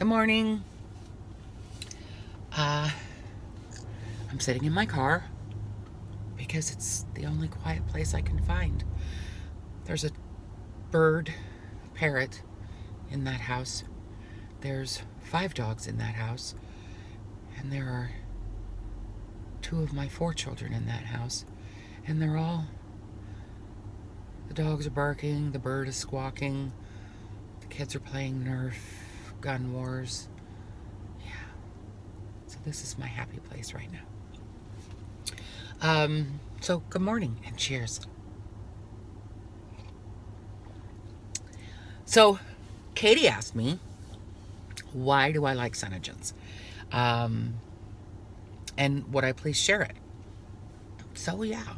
Good morning. I'm sitting in my car because it's the only quiet place I can find. There's a bird, parrot in that house. There's 5 dogs in that house. And there are 2 of my 4 children in that house. And the dogs are barking, the bird is squawking, the kids are playing Nerf, gun wars. Yeah. So this is my happy place right now. So good morning and cheers. So Katie asked me, why do I like SeneGence? And would I please share it? So yeah.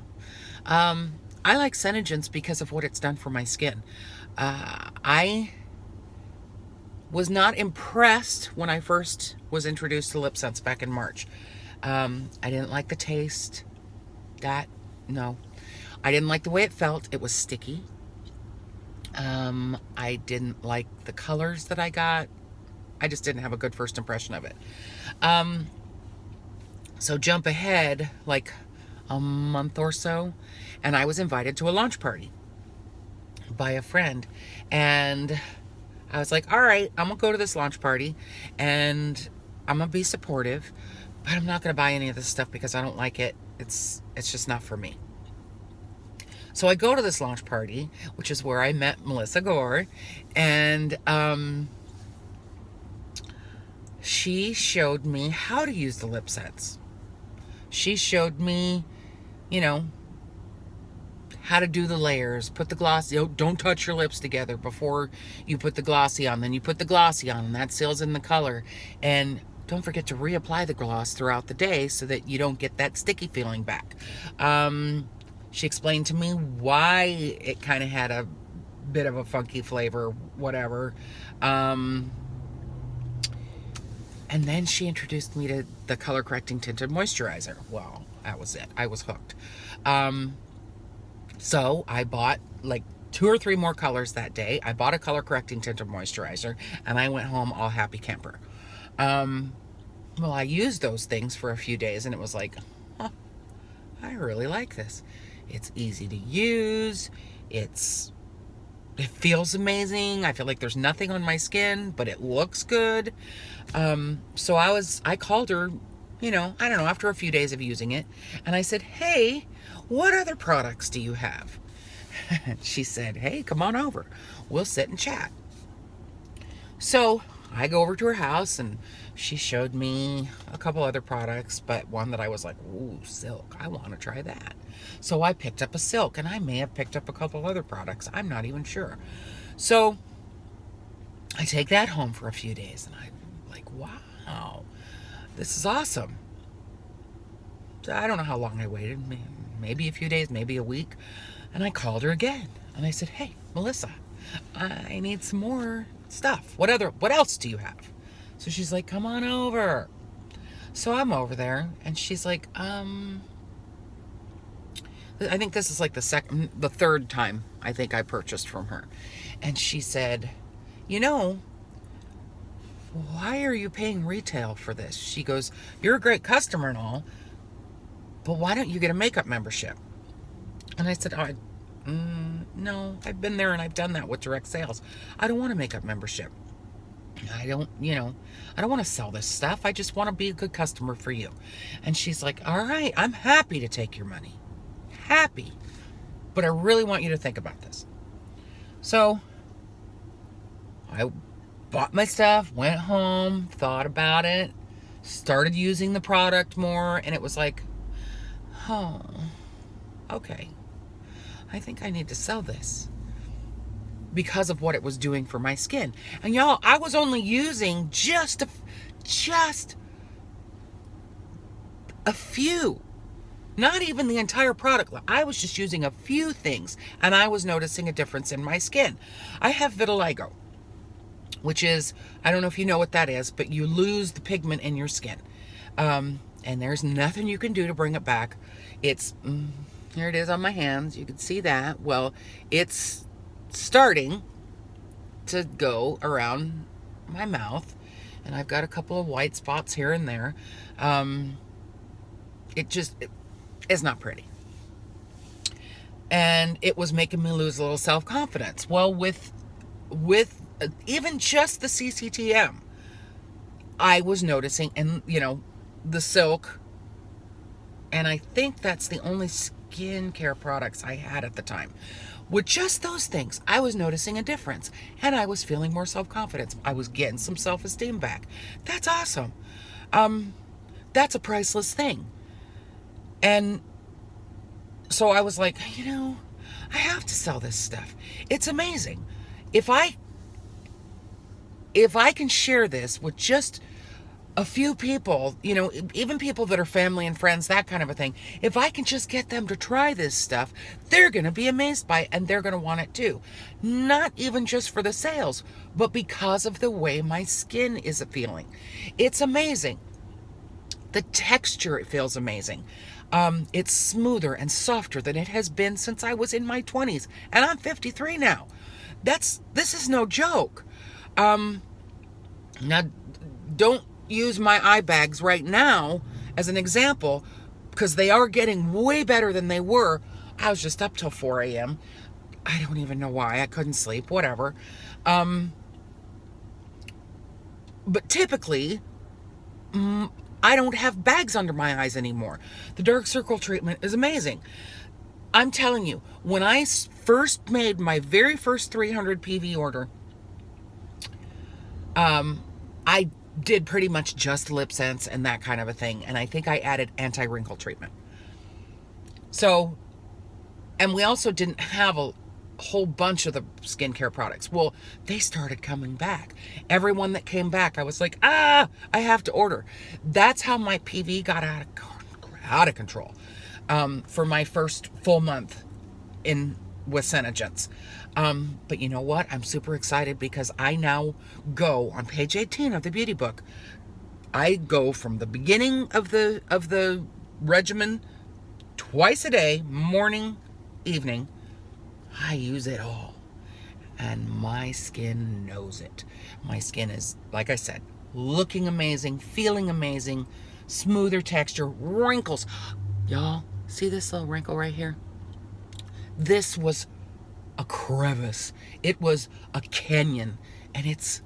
I like SeneGence because of what it's done for my skin. I was not impressed when I first was introduced to lip scents back in March. I didn't like the taste. No. I didn't like the way it felt. It was sticky. I didn't like the colors that I got. I just didn't have a good first impression of it. So jump ahead like a month or so, and I was invited to a launch party by a friend. And I was like, all right, I'm gonna go to this launch party and I'm gonna be supportive, but I'm not gonna buy any of this stuff because I don't like it. It's just not for me. So I go to this launch party, which is where I met Melissa Gore, and she showed me how to use the lip sets. She showed me, how to do the layers, put the glossy, don't touch your lips together before you put the glossy on. Then you put the glossy on, and that seals in the color. And don't forget to reapply the gloss throughout the day so that you don't get that sticky feeling back. She explained to me why it kind of had a bit of a funky flavor, whatever. And then she introduced me to the color correcting tinted moisturizer. Well, that was it. I was hooked. So I bought like 2 or 3 more colors that day. I bought a color correcting tinted moisturizer, and I went home all happy camper. Well, I used those things for a few days, and it was like, I really like this. It's easy to use. It feels amazing. I feel like there's nothing on my skin, but it looks good. So I called her, I don't know, after a few days of using it, and I said, hey, what other products do you have? She said, hey, come on over. We'll sit and chat. So I go over to her house, and she showed me a couple other products, but one that I was like, ooh, silk. I want to try that. So I picked up a silk, and I may have picked up a couple other products. I'm not even sure. So I take that home for a few days, and I'm like, wow, this is awesome. So I don't know how long I waited, maybe a few days, maybe a week. And I called her again, and I said, hey, Melissa, I need some more stuff. What else do you have? So she's like, come on over. So I'm over there, and she's like, I think this is like the third time I think I purchased from her. And she said, why are you paying retail for this? She goes, you're a great customer and all, but why don't you get a makeup membership? And I said, no, I've been there and I've done that with direct sales. I don't want a makeup membership. I don't want to sell this stuff. I just want to be a good customer for you. And she's like, all right, I'm happy to take your money. Happy. But I really want you to think about this. So I bought my stuff, went home, thought about it, started using the product more, and it was like, oh, okay. I think I need to sell this because of what it was doing for my skin. And y'all, I was only using just a few, not even the entire product. I was just using a few things, and I was noticing a difference in my skin. I have vitiligo, which is, I don't know if you know what that is, but you lose the pigment in your skin. And there's nothing you can do to bring it back. It's, here it is on my hands. You can see that. Well, it's starting to go around my mouth, and I've got a couple of white spots here and there. It's not pretty. And it was making me lose a little self-confidence. Well, with even just the CCTM, I was noticing, and the silk, and I think that's the only skincare products I had at the time. With just those things, I was noticing a difference, and I was feeling more self-confidence. I was getting some self-esteem back. That's awesome. That's a priceless thing. And so I was like, I have to sell this stuff. It's amazing. If I can share this with just a few people, even people that are family and friends, that kind of a thing, if I can just get them to try this stuff, they're going to be amazed by it, and they're going to want it too. Not even just for the sales, but because of the way my skin is feeling. It's amazing. The texture, it feels amazing. It's smoother and softer than it has been since I was in my 20s, and I'm 53 now. This is no joke. Now, don't use my eye bags right now as an example, because they are getting way better than they were. I was just up till 4 a.m. I don't even know why. I couldn't sleep, whatever. But typically, I don't have bags under my eyes anymore. The dark circle treatment is amazing. I'm telling you, when I first made my very first 300 PV order, I did pretty much just lip sense and that kind of a thing. And I think I added anti-wrinkle treatment. So, and we also didn't have a whole bunch of the skincare products. Well, they started coming back. Everyone that came back, I was like, I have to order. That's how my PV got out of control for my first full month with SeneGence. But you know what? I'm super excited because I now go on page 18 of the beauty book. I go from the beginning of the regimen twice a day, morning, evening. I use it all, and my skin knows it. My skin is, like I said, looking amazing, feeling amazing, smoother texture, wrinkles. Y'all, see this little wrinkle right here? This was a crevice. It was a canyon, and it's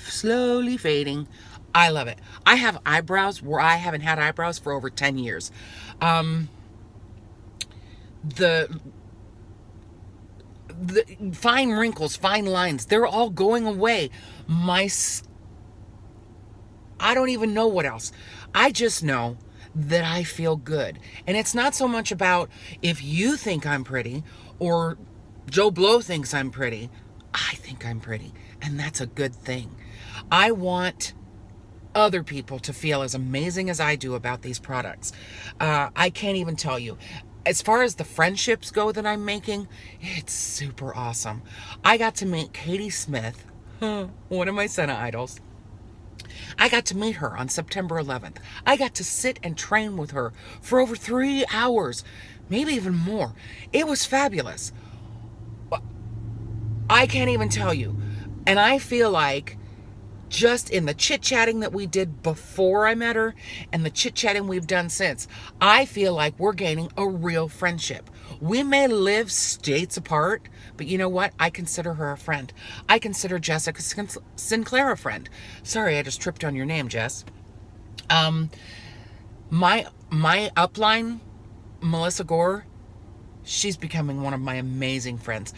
slowly fading. I love it. I have eyebrows where I haven't had eyebrows for over 10 years. The fine wrinkles, fine lines, they're all going away. I don't even know what else. I just know that I feel good. And it's not so much about if you think I'm pretty or Joe Blow thinks I'm pretty. I think I'm pretty, and that's a good thing. I want other people to feel as amazing as I do about these products. I can't even tell you. As far as the friendships go that I'm making, it's super awesome. I got to meet Katie Smith, one of my Senna idols. I got to meet her on September 11th. I got to sit and train with her for over 3 hours, maybe even more. It was fabulous. I can't even tell you. And I feel like just in the chit-chatting that we did before I met her and the chit-chatting we've done since, I feel like we're gaining a real friendship. We may live states apart, but you know what? I consider her a friend. I consider Jessica Sinclair a friend. Sorry, I just tripped on your name, Jess. My upline, Melissa Gore, she's becoming one of my amazing friends.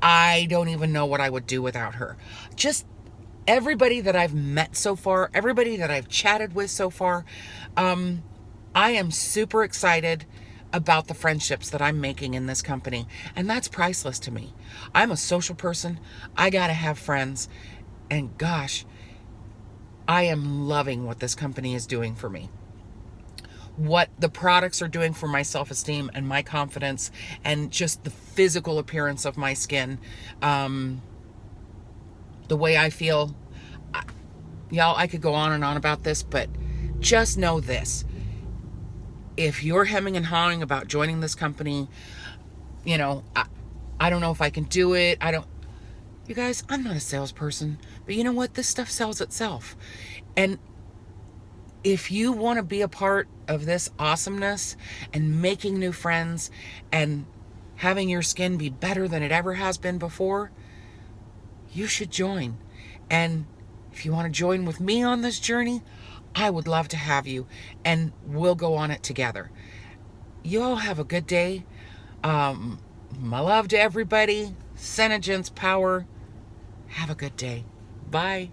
I don't even know what I would do without her. Just everybody that I've met so far, everybody that I've chatted with so far, I am super excited about the friendships that I'm making in this company, and that's priceless to me. I'm a social person. I gotta have friends, and gosh, I am loving what this company is doing for me. What the products are doing for my self-esteem and my confidence and just the physical appearance of my skin, the way I feel. Y'all, I could go on and on about this, but just know this. If you're hemming and hawing about joining this company, I don't know if I can do it. You guys, I'm not a salesperson, but you know what? This stuff sells itself. And if you want to be a part of this awesomeness and making new friends and having your skin be better than it ever has been before, you should join. And if you want to join with me on this journey, I would love to have you, and we'll go on it together. You all have a good day. My love to everybody. SeneGence power. Have a good day. Bye.